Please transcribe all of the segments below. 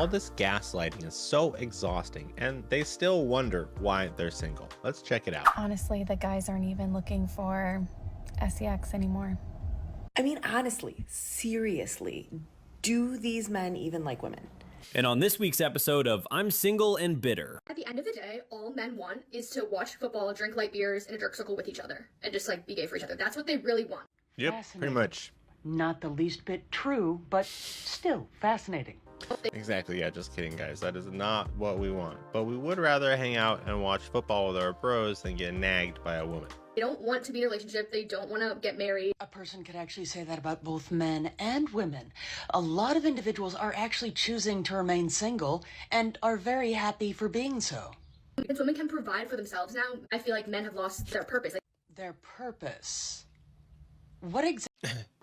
All this gaslighting is so exhausting, and they still wonder why they're single. Let's check it out. Honestly, the guys aren't even looking for sex anymore. I mean, honestly, seriously, do these men even like women? And on this week's episode of I'm Single and Bitter. At the end of the day, all men want is to watch football, drink light beers in a jerk circle with each other, and just like be gay for each other. That's what they really want. Yep, pretty much. Not the least bit true, but still fascinating. Exactly, yeah, just kidding, guys. That is not what we want. But we would rather hang out and watch football with our bros than get nagged by a woman. They don't want to be in a relationship. They don't want to get married. A person could actually say that about both men and women. A lot of individuals are actually choosing to remain single and are very happy for being so. Since women can provide for themselves now, I feel like men have lost their purpose. Their purpose? What exactly?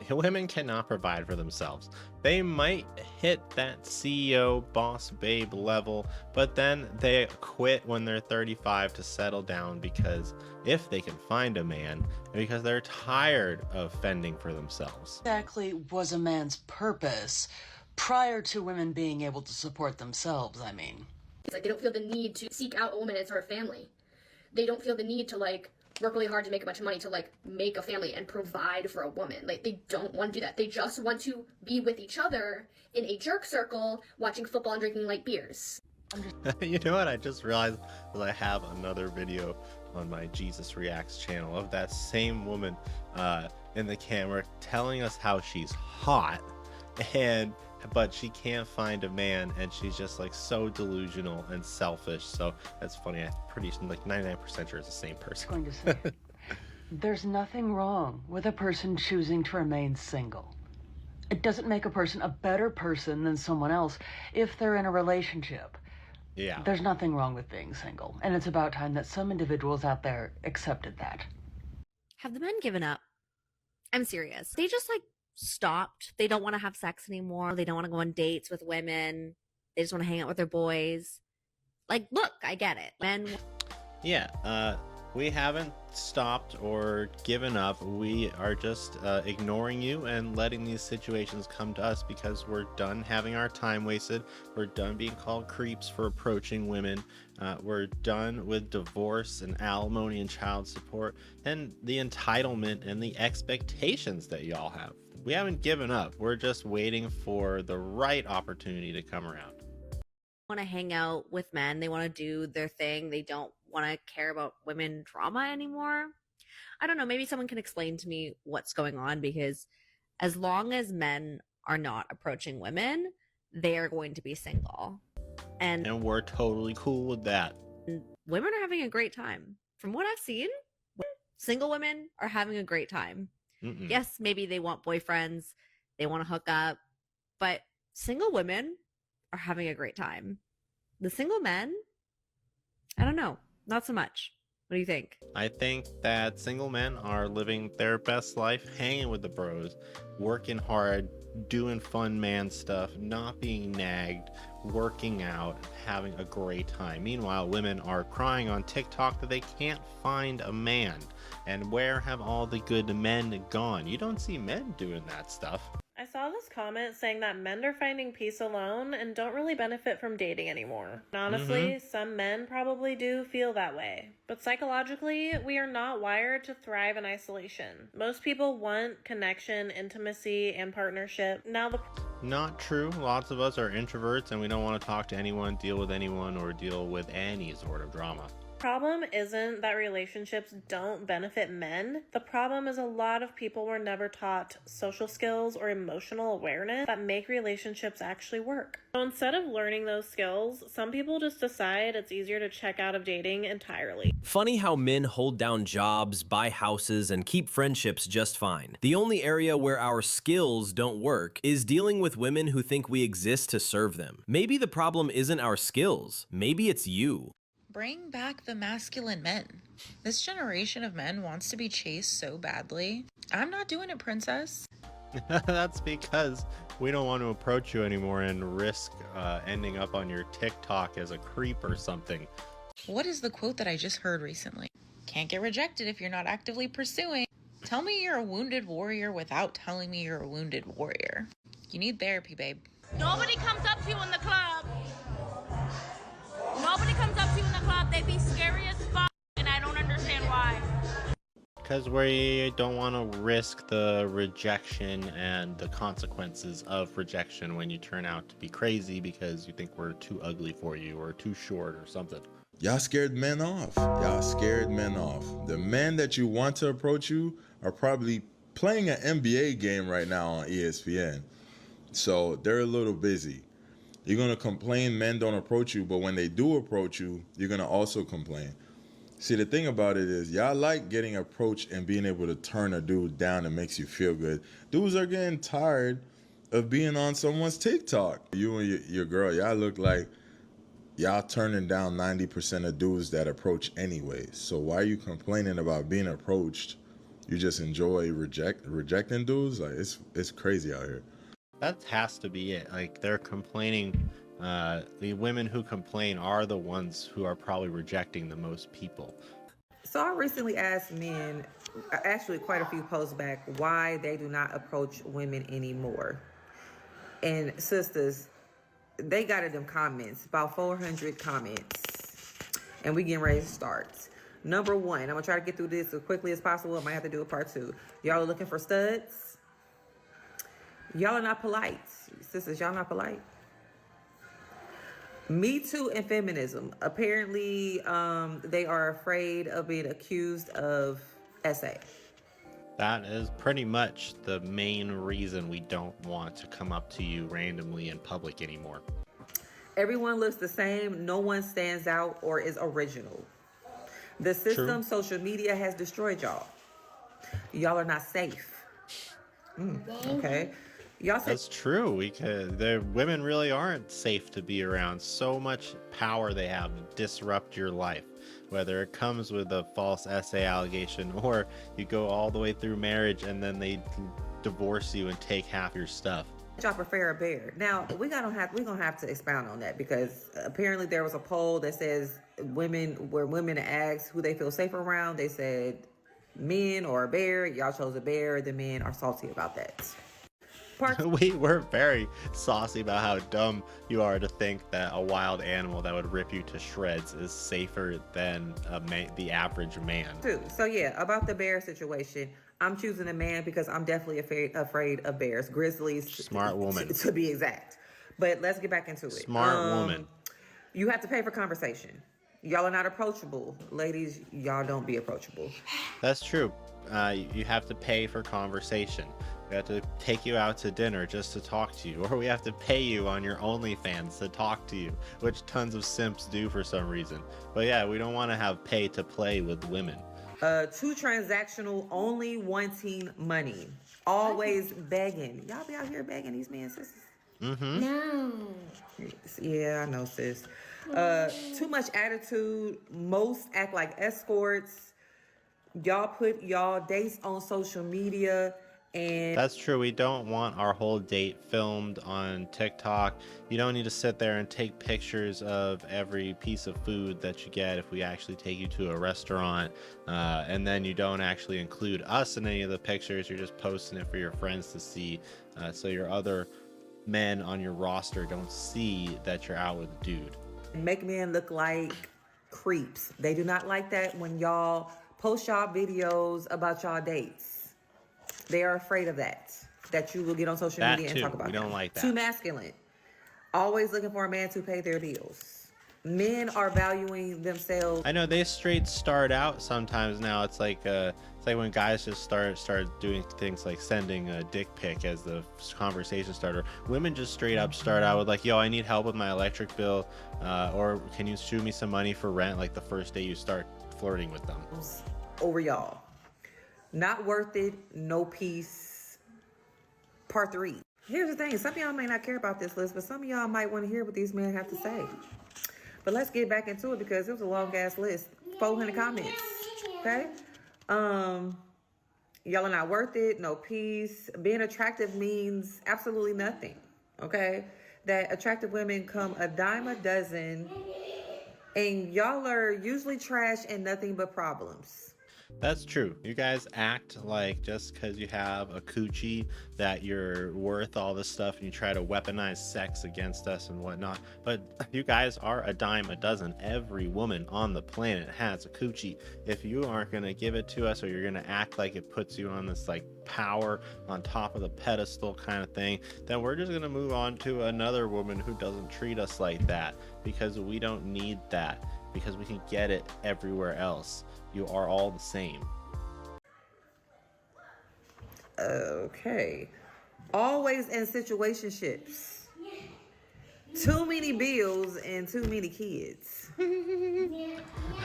Women cannot provide for themselves. They might hit that CEO boss babe level, but then they quit when they're 35 to settle down, because if they can find a man, because they're tired of fending for themselves. Exactly was a man's purpose prior to women being able to support themselves, I mean. It's like they don't feel the need to seek out a woman and start a family. They don't feel the need to like work really hard to make a bunch of money to like make a family and provide for a woman. Like they don't want to do that. They just want to be with each other in a jerk circle, watching football and drinking light beers. You know what? I just realized that I have another video on my Jesus Reacts channel of that same woman in the camera telling us how she's hot, but she can't find a man, and she's just like so delusional and selfish. So that's funny. I'm pretty like 99% sure it's the same person. Going to say it. There's nothing wrong with a person choosing to remain single. It doesn't make a person a better person than someone else if they're in a relationship. Yeah. There's nothing wrong with being single, and it's about time that some individuals out there accepted that. Have the men given up? I'm serious. They just like stopped. They don't want to have sex anymore. They don't want to go on dates with women. They just want to hang out with their boys. Like, look, I get it. Men. Yeah, we haven't stopped or given up. We are just ignoring you and letting these situations come to us because we're done having our time wasted. We're done being called creeps for approaching women. We're done with divorce and alimony and child support and the entitlement and the expectations that y'all have. We haven't given up. We're just waiting for the right opportunity to come around. Want to hang out with men. They want to do their thing. They don't want to care about women drama anymore. I don't know. Maybe someone can explain to me what's going on, because as long as men are not approaching women, they are going to be single. And we're totally cool with that. Women are having a great time. From what I've seen, single women are having a great time. Yes, maybe they want boyfriends, they want to hook up, but single women are having a great time. The single men, I don't know, not so much. What do you think? I think that single men are living their best life, hanging with the bros, working hard, doing fun man stuff, not being nagged, working out, having a great time. Meanwhile, women are crying on TikTok that they can't find a man. And where have all the good men gone? You don't see men doing that stuff. I saw this comment saying that men are finding peace alone and don't really benefit from dating anymore. And honestly, some men probably do feel that way. But psychologically, we are not wired to thrive in isolation. Most people want connection, intimacy, and partnership. Not true. Lots of us are introverts and we don't want to talk to anyone, deal with anyone, or deal with any sort of drama. Problem isn't that relationships don't benefit men. The problem is a lot of people were never taught social skills or emotional awareness that make relationships actually work. So instead of learning those skills, some people just decide it's easier to check out of dating entirely. Funny how men hold down jobs, buy houses, and keep friendships just fine. The only area where our skills don't work is dealing with women who think we exist to serve them. Maybe the problem isn't our skills. Maybe it's you. Bring back the masculine men. This generation of men wants to be chased so badly. I'm not doing it, princess. That's because we don't want to approach you anymore and risk ending up on your TikTok as a creep or something. What is the quote that I just heard recently? Can't get rejected if you're not actively pursuing. Tell me you're a wounded warrior without telling me you're a wounded warrior. You need therapy, babe. Nobody comes up to you in the club Because we don't want to risk the rejection and the consequences of rejection when you turn out to be crazy because you think we're too ugly for you or too short or something. Y'all scared men off. Y'all scared men off. The men that you want to approach you are probably playing an NBA game right now on ESPN. So they're a little busy. You're going to complain men don't approach you, but when they do approach you, you're going to also complain. See, the thing about it is, y'all like getting approached and being able to turn a dude down and makes you feel good. Dudes are getting tired of being on someone's TikTok. You and your girl, y'all look like y'all turning down 90% of dudes that approach anyways. So why are you complaining about being approached? You just enjoy rejecting dudes? Like, it's crazy out here. That has to be it. Like, they're complaining. The women who complain are the ones who are probably rejecting the most people. So I recently asked men, actually quite a few posts back, why they do not approach women anymore. And sisters, they got in them comments, about 400 comments. And we getting ready to start. Number one, I'm going to try to get through this as quickly as possible. I might have to do a part two. Y'all are looking for studs? Y'all are not polite. Sisters, y'all not polite. Me Too and feminism. Apparently, they are afraid of being accused of SA. That is pretty much the main reason we don't want to come up to you randomly in public anymore. Everyone looks the same. No one stands out or is original. The system, social media, has destroyed y'all. Y'all are not safe. Okay. Y'all That's true. The women really aren't safe to be around. So much power they have to disrupt your life, whether it comes with a false SA allegation or you go all the way through marriage and then they divorce you and take half your stuff. Y'all prefer a bear. Now we're gonna have to expound on that, because apparently there was a poll that says women asked who they feel safe around. They said men or a bear. Y'all chose a bear. The men are salty about that. We were very saucy about how dumb you are to think that a wild animal that would rip you to shreds is safer than the average man. So yeah, about the bear situation, I'm choosing a man because I'm definitely afraid of bears, grizzlies. Smart woman. To be exact. But let's get back into it. Smart woman. You have to pay for conversation. Y'all are not approachable. Ladies, y'all don't be approachable. That's true. You have to pay for conversation. We have to take you out to dinner just to talk to you, or we have to pay you on your OnlyFans to talk to you, which tons of simps do for some reason. But yeah, we don't want to have pay to play with women. Too transactional, only wanting money, always begging. Y'all be out here begging these men, sisters? Mm-hmm. No. Yeah, I know, sis. Too much attitude. Most act like escorts. Y'all put y'all dates on social media. And that's true. We don't want our whole date filmed on TikTok. You don't need to sit there and take pictures of every piece of food that you get if we actually take you to a restaurant. And then you don't actually include us in any of the pictures. You're just posting it for your friends to see. So your other men on your roster don't see that you're out with a dude. Make men look like creeps. They do not like that when y'all post y'all videos about y'all dates. They are afraid of that you will get on social media and talk about. We don't like that. Too masculine. Always looking for a man to pay their bills. Men are valuing themselves. I know they straight start out sometimes now. It's like when guys just start doing things like sending a dick pic as the conversation starter. Women just straight up start out with like, yo, I need help with my electric bill, or can you shoot me some money for rent, like the first day you start flirting with them. Over y'all. Not worth it, no peace. Part 3. Here's the thing. Some of y'all may not care about this list, but some of y'all might want to hear what these men have to say. But let's get back into it because it was a long-ass list. 400 comments. Okay? Y'all are not worth it, no peace. Being attractive means absolutely nothing. Okay? That attractive women come a dime a dozen, and y'all are usually trash and nothing but problems. That's true. You guys act like just because you have a coochie that you're worth all this stuff, and you try to weaponize sex against us and whatnot. But you guys are a dime a dozen. Every woman on the planet has a coochie. If you aren't going to give it to us, or you're going to act like it puts you on this like power on top of the pedestal kind of thing, then we're just going to move on to another woman who doesn't treat us like that, because we don't need that, because we can get it everywhere else. You are all the same. Okay. Always in situationships. Too many bills and too many kids.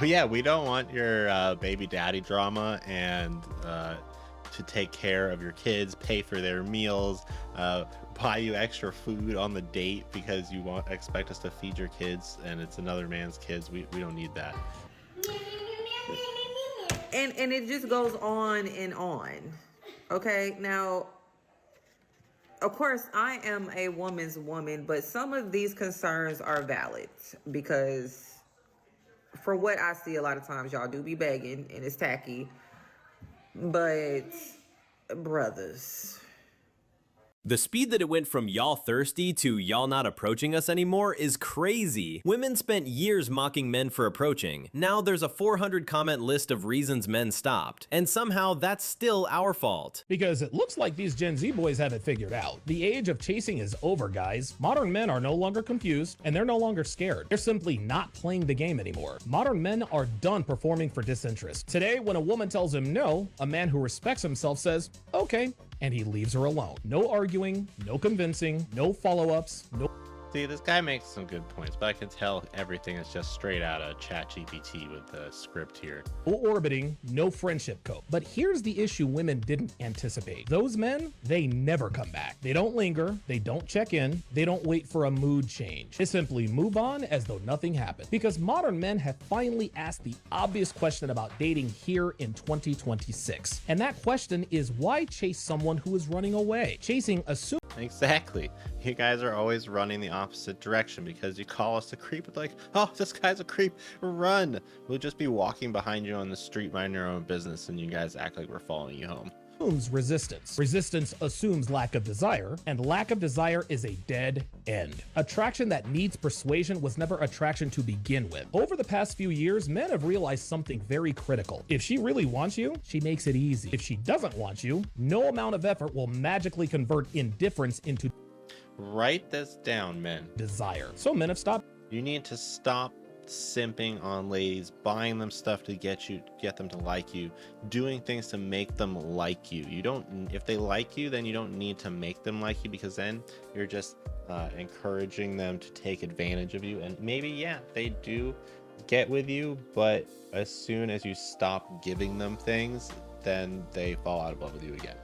Yeah, we don't want your baby daddy drama and to take care of your kids, pay for their meals, buy you extra food on the date because you expect us to feed your kids and it's another man's kids. We don't need that. And it just goes on and on. Okay, now, of course, I am a woman's woman, but some of these concerns are valid because for what I see a lot of times, y'all do be begging and it's tacky. But, brothers... The speed that it went from y'all thirsty to y'all not approaching us anymore is crazy. Women spent years mocking men for approaching. Now there's a 400 comment list of reasons men stopped. And somehow that's still our fault. Because it looks like these Gen Z boys have it figured out. The age of chasing is over, guys. Modern men are no longer confused and they're no longer scared. They're simply not playing the game anymore. Modern men are done performing for disinterest. Today, when a woman tells him no, a man who respects himself says, okay, and he leaves her alone. No arguing, no convincing, no follow-ups, no... See, this guy makes some good points, but I can tell everything is just straight out of ChatGPT with the script here. No orbiting, no friendship code. But here's the issue women didn't anticipate. Those men, they never come back. They don't linger, they don't check in, they don't wait for a mood change. They simply move on as though nothing happened. Because modern men have finally asked the obvious question about dating here in 2026. And that question is, why chase someone who is running away? Chasing assumes... Exactly. You guys are always running the opposite direction because you call us a creep. It's like, oh, this guy's a creep. Run. We'll just be walking behind you on the street, minding your own business, and you guys act like we're following you home. Resistance. Resistance assumes lack of desire, and lack of desire is a dead end. Attraction that needs persuasion was never attraction to begin with. Over the past few years, men have realized something very critical. If she really wants you, she makes it easy. If she doesn't want you, no amount of effort will magically convert indifference into... Write this down, men. Desire. So men have stopped. You need to stop simping on ladies, buying them stuff to get them to like you, doing things to make them like you. You don't, if they like you, then you don't need to make them like you, because then you're just encouraging them to take advantage of you. And maybe, yeah, they do get with you, but as soon as you stop giving them things, then they fall out of love with you again.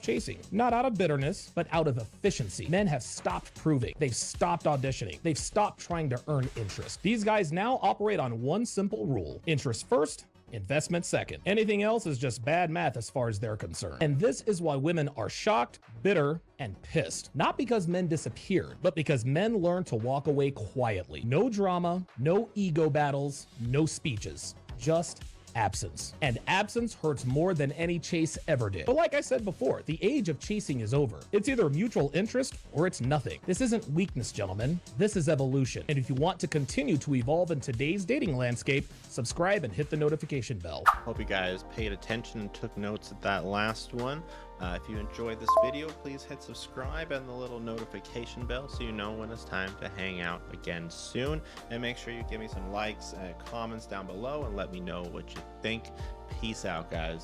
Chasing, not out of bitterness, but out of efficiency. Men have stopped proving. They've stopped auditioning. They've stopped trying to earn interest. These guys now operate on one simple rule: interest first, investment second. Anything else is just bad math as far as they're concerned. And this is why women are shocked, bitter, and pissed. Not because men disappeared, but because men learned to walk away quietly. No drama, no ego battles, no speeches, just absence. And absence hurts more than any chase ever did. But like I said before, the age of chasing is over. It's either mutual interest or it's nothing. This isn't weakness, gentlemen. This is evolution. And if you want to continue to evolve in today's dating landscape, subscribe and hit the notification bell. Hope you guys paid attention and took notes at that last one. If you enjoyed this video, please hit subscribe and the little notification bell so you know when it's time to hang out again soon. And make sure you give me some likes and comments down below and let me know what you think. Peace out, guys.